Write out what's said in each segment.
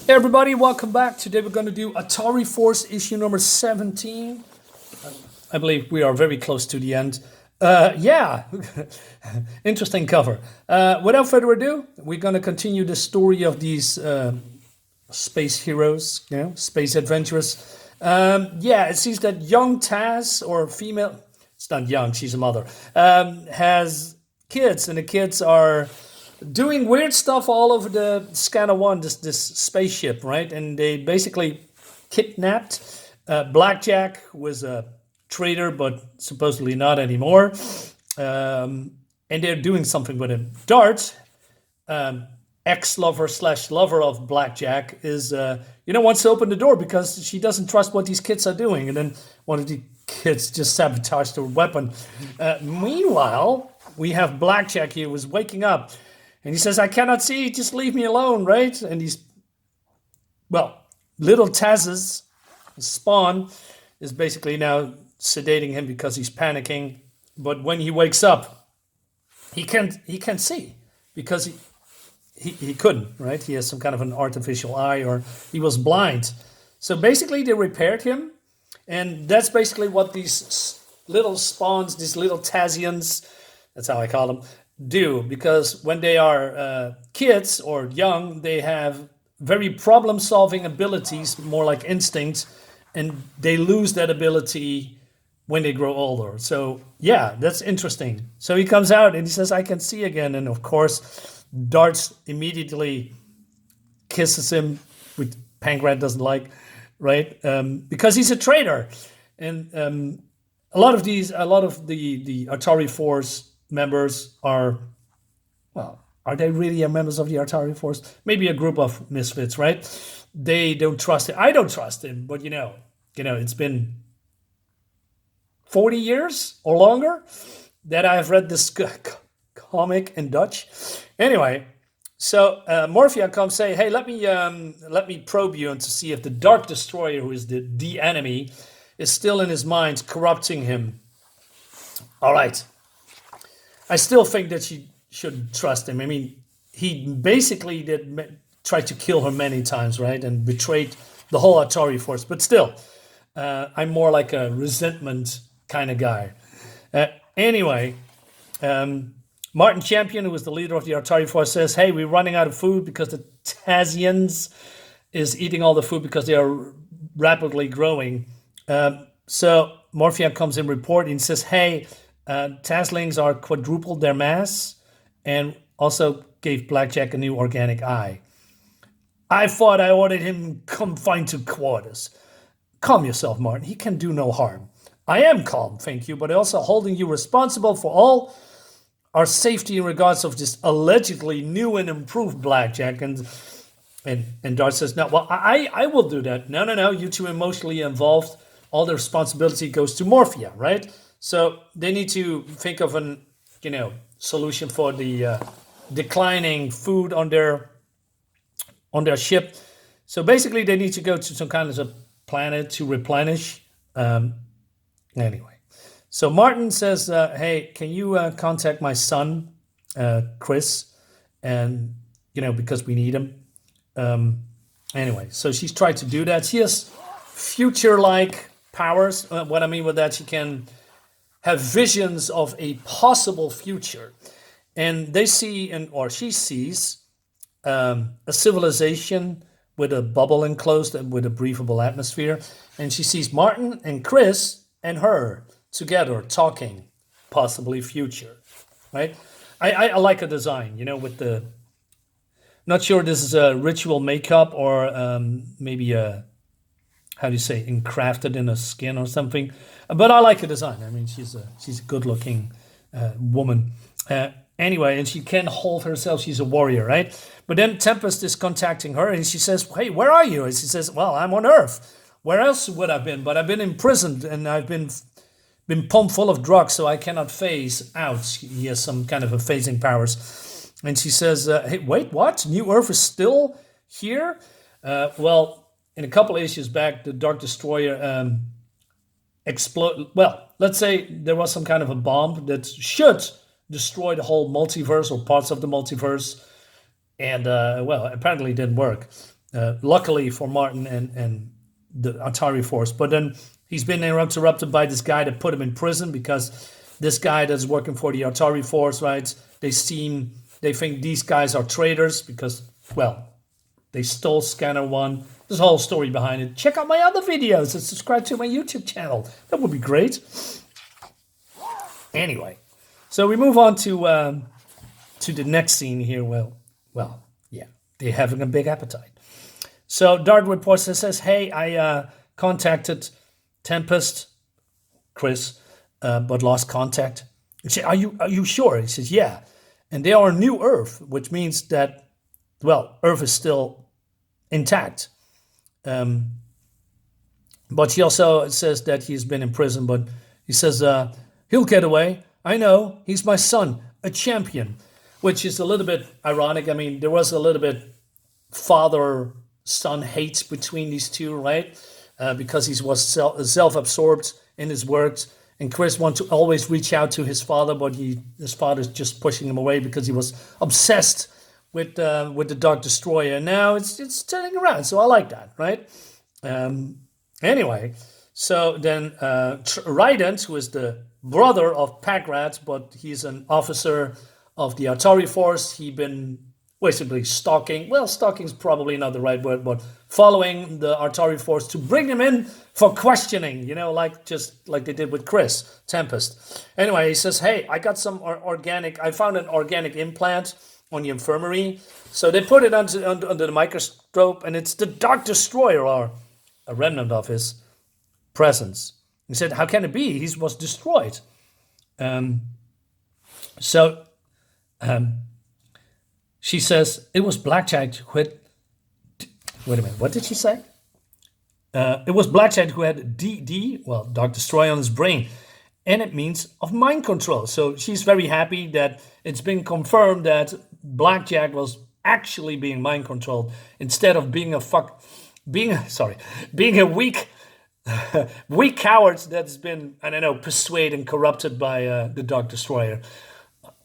Hey everybody, welcome back. Today we're going to do Atari Force issue number 17. I believe we are very close to the end. Yeah, interesting cover. Without further ado, we're going to continue the story of these space heroes, space adventurers. Yeah, it seems that young Taz, or female, it's not young, she's a mother, has kids, and the kids are doing weird stuff all over the Scanner One, this spaceship, right? And they basically kidnapped Blackjack, who was a traitor, but supposedly not anymore. And they're doing something with him. Dart, ex-lover slash lover of Blackjack, is wants to open the door because she doesn't trust what these kids are doing. And then one of the kids just sabotaged her weapon. Meanwhile, we have Blackjack here who's waking up. And he says, I cannot see, just leave me alone, right? And little Taz's spawn is basically now sedating him because he's panicking. But when he wakes up, he can't see because he couldn't, right? He has some kind of an artificial eye, or he was blind. So basically they repaired him. And that's basically what these little spawns, these little Tazians, that's how I call them, do, because when they are kids or young, they have very problem-solving abilities, more like instincts, and they lose that ability when they grow older. So yeah, that's interesting. So he comes out and he says, I can see again. And of course, Darts immediately kisses him, which Pakrat doesn't like, right? Because he's a traitor. And a lot of the Atari Force members are they really members of the Atari Force? Maybe a group of misfits, right? They don't trust him. I don't trust him, but it's been 40 years or longer that I've read this comic in Dutch. Anyway, so Morphea comes say, hey, let me probe you and to see if the Dark Destroyer, who is the enemy, is still in his mind, corrupting him. All right. I still think that she should trust him. I mean, he basically tried to kill her many times, right? And betrayed the whole Atari Force. But still, I'm more like a resentment kind of guy. Anyway, Martin Champion, who was the leader of the Atari Force, says, hey, we're running out of food because the Tazians is eating all the food because they are rapidly growing. So Morphea comes in report and says, hey, Tazlings are quadrupled their mass and also gave Blackjack a new organic eye. I thought I ordered him confined to quarters. Calm yourself, Martin. He can do no harm. I am calm, thank you, but also holding you responsible for all our safety in regards of this allegedly new and improved Blackjack. And Dart says, no, well, I will do that. No, you two emotionally involved. All the responsibility goes to Morphea, right? So they need to think of an, solution for the declining food on their ship. So basically, they need to go to some kind of a planet to replenish. Anyway, so Martin says, "Hey, can you contact my son, Chris, and because we need him." Anyway, so she's tried to do that. She has future-like powers. What I mean with that, she can have visions of a possible future, and they see, she sees a civilization with a bubble enclosed and with a breathable atmosphere, and she sees Martin and Chris and her together talking, possibly future, right? I like a design, with the, not sure this is a ritual makeup or maybe a, how do you say, encrafted in a skin or something. But I like the design. I mean, she's a good-looking woman. Anyway, and she can hold herself. She's a warrior, right? But then Tempest is contacting her, and she says, hey, where are you? And she says, well, I'm on Earth. Where else would I have been? But I've been imprisoned, and I've been pumped full of drugs, so I cannot phase out. He has some kind of a phasing powers. And she says, hey, wait, what? New Earth is still here? Well, in a couple of issues back, the Dark Destroyer explode. Well, let's say there was some kind of a bomb that should destroy the whole multiverse or parts of the multiverse, and apparently it didn't work. luckily for Martin and the ATARI force. But then he's been interrupted by this guy that put him in prison because this guy that's working for the ATARI force, right? They think these guys are traitors because, well, they stole Scanner 1. There's a whole story behind it. Check out my other videos and subscribe to my YouTube channel. That would be great. Anyway, so we move on to the next scene here. Well, yeah, they're having a big appetite. So Dart reports and says, hey, I contacted Tempest, Chris, but lost contact. I say, are you sure? He says, yeah. And they are New Earth, which means that, well, Earth is still intact. But he also says that he's been in prison, but he says, he'll get away. I know, he's my son, a champion, which is a little bit ironic. I mean, there was a little bit father-son hate between these two, right? Because he was self-absorbed in his work. And Chris wants to always reach out to his father, but his father's just pushing him away because he was obsessed with the Dark Destroyer. And now it's turning around, so I like that, right? Anyway, so then Rydent, who is the brother of Pakrat, but he's an officer of the ATARI force. He'd been basically stalking. Well, stalking is probably not the right word, but following the ATARI force to bring him in for questioning, just like they did with Chris, Tempest. Anyway, he says, hey, I got some I found an organic implant on the infirmary. So they put it under the microscope, and it's the Dark Destroyer, or a remnant of his presence. He said, how can it be? He was destroyed. She says, it was Blackjack who had... Wait a minute, what did she say? It was Blackjack who had Dark Destroyer on his brain. And it means of mind control. So she's very happy that it's been confirmed that Blackjack was actually being mind controlled instead of being a weak weak coward that's been, persuaded and corrupted by the Dark Destroyer.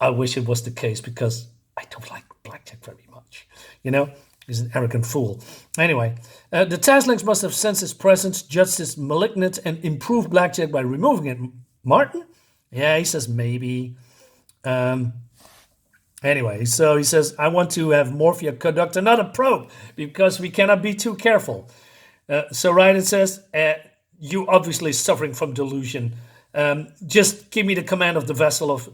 I wish it was the case because I don't like Blackjack very much. He's an arrogant fool. Anyway, the Tazlings must have sensed his presence, judged his malignant, and improved Blackjack by removing it. Martin? Yeah, he says maybe. Anyway, so he says, I want to have Morphea conduct another probe because we cannot be too careful. So Ryan says, you obviously suffering from delusion. Just give me the command of the vessel of...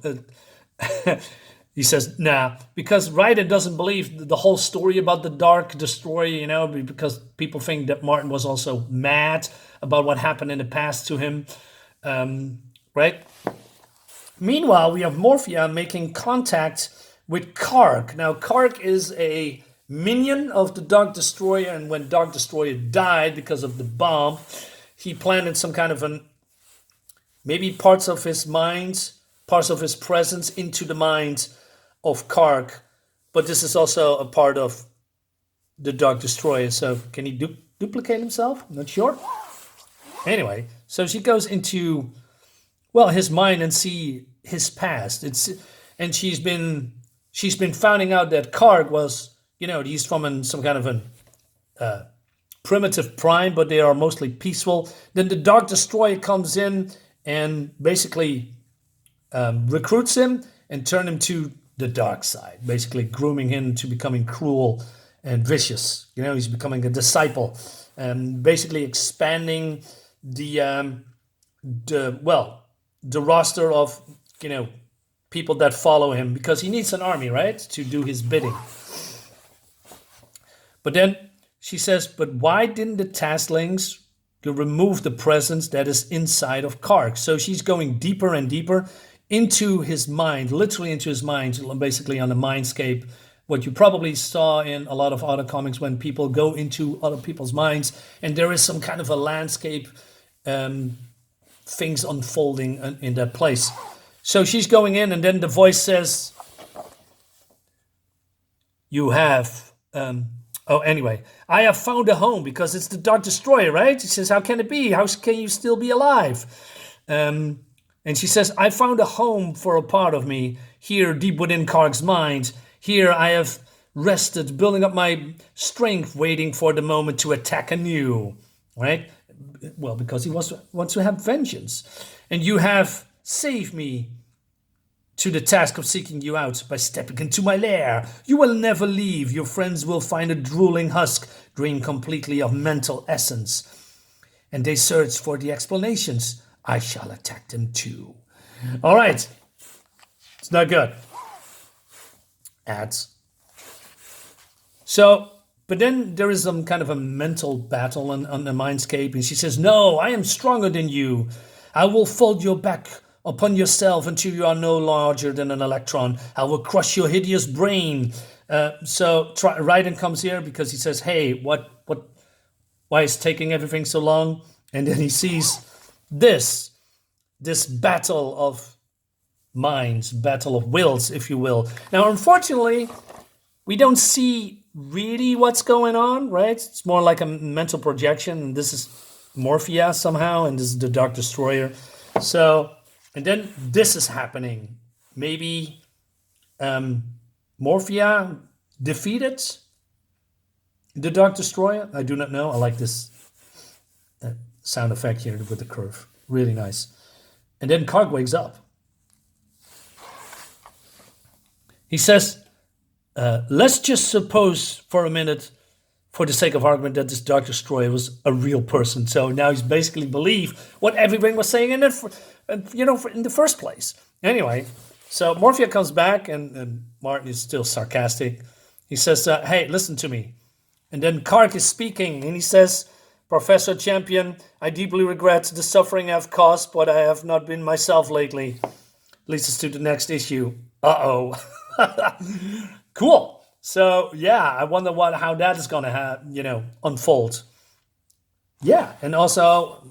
He says, nah, because Ryder doesn't believe the whole story about the Dark Destroyer, because people think that Martin was also mad about what happened in the past to him, right? Meanwhile, we have Morphea making contact with Kargg. Now, Kargg is a minion of the Dark Destroyer, and when Dark Destroyer died because of the bomb, he planted some kind of maybe parts of his presence into the mind of Kargg, but this is also a part of the Dark Destroyer. So can he duplicate himself? I'm not sure. Anyway, so she goes into his mind and see his past. And she's been finding out that Kargg was he's from some kind of a primitive prime, but they are mostly peaceful. Then the Dark Destroyer comes in and basically recruits him and turn him to the dark side, basically grooming him to becoming cruel and vicious. He's becoming a disciple and basically expanding the roster of people that follow him, because he needs an army, right, to do his bidding. But then she says, but why didn't the Tazlings remove the presence that is inside of Kargg? So she's going deeper and deeper into his mind, literally into his mind, basically on the mindscape. What you probably saw in a lot of other comics, when people go into other people's minds and there is some kind of a landscape, things unfolding in that place. So she's going in, and then the voice says, you have... anyway, I have found a home, because it's the Dark Destroyer, right? She says, how can it be? How can you still be alive? And she says, I found a home for a part of me here deep within Karg's mind. Here I have rested, building up my strength, waiting for the moment to attack anew, right? Well, because he wants to have vengeance. And you have saved me to the task of seeking you out by stepping into my lair. You will never leave. Your friends will find a drooling husk, drained completely of mental essence. And they search for the explanations. I shall attack them too. All right. It's not good. Ads. So, but then there is some kind of a mental battle on the mindscape. And she says, no, I am stronger than you. I will fold your back upon yourself until you are no larger than an electron. I will crush your hideous brain. So Raiden comes here because he says, hey, why is taking everything so long? And then he sees this battle of minds, battle of wills, if you will. Now, unfortunately, we don't see really what's going on, right? It's more like a mental projection. This is Morphea somehow, and this is the Dark Destroyer. So, and then this is happening. Maybe Morphea defeated the Dark Destroyer. I do not know. I like this sound effect here with the curve. Really nice. And then Kargg wakes up. He says, let's just suppose for a minute, for the sake of argument, that this Dark Destroyer was a real person. So now he's basically believe what everyone was saying in the first place. Anyway, so Morphea comes back, and Martin is still sarcastic. He says, hey, listen to me. And then Kargg is speaking, and he says, Professor Champion, I deeply regret the suffering I've caused, but I have not been myself lately. Leads us to the next issue. Uh-oh. Cool. So, yeah, I wonder how that is going to unfold. Yeah, and also,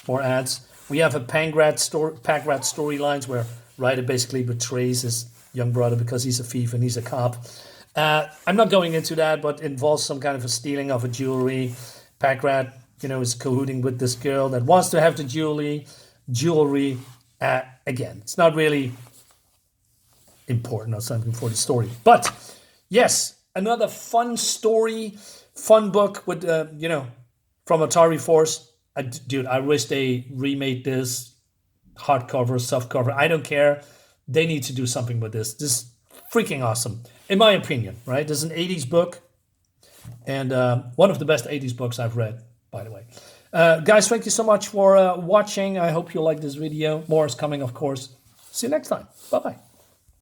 more ads, we have a Pakrat storylines where Ryder basically betrays his young brother because he's a thief and he's a cop. I'm not going into that, but it involves some kind of a stealing of a jewelry. Pakrat, is cahooting with this girl that wants to have the jewelry. Again, it's not really important or something for the story. But, yes, another fun story, fun book with, from ATARI Force. Dude, I wish they remade this hardcover, softcover. I don't care. They need to do something with this. This is freaking awesome, in my opinion, right? This is an 80s book, and one of the best 80s books I've read, by the way. Guys, thank you so much for watching. I hope you like this video. More is coming, of course. See you next time. Bye-bye.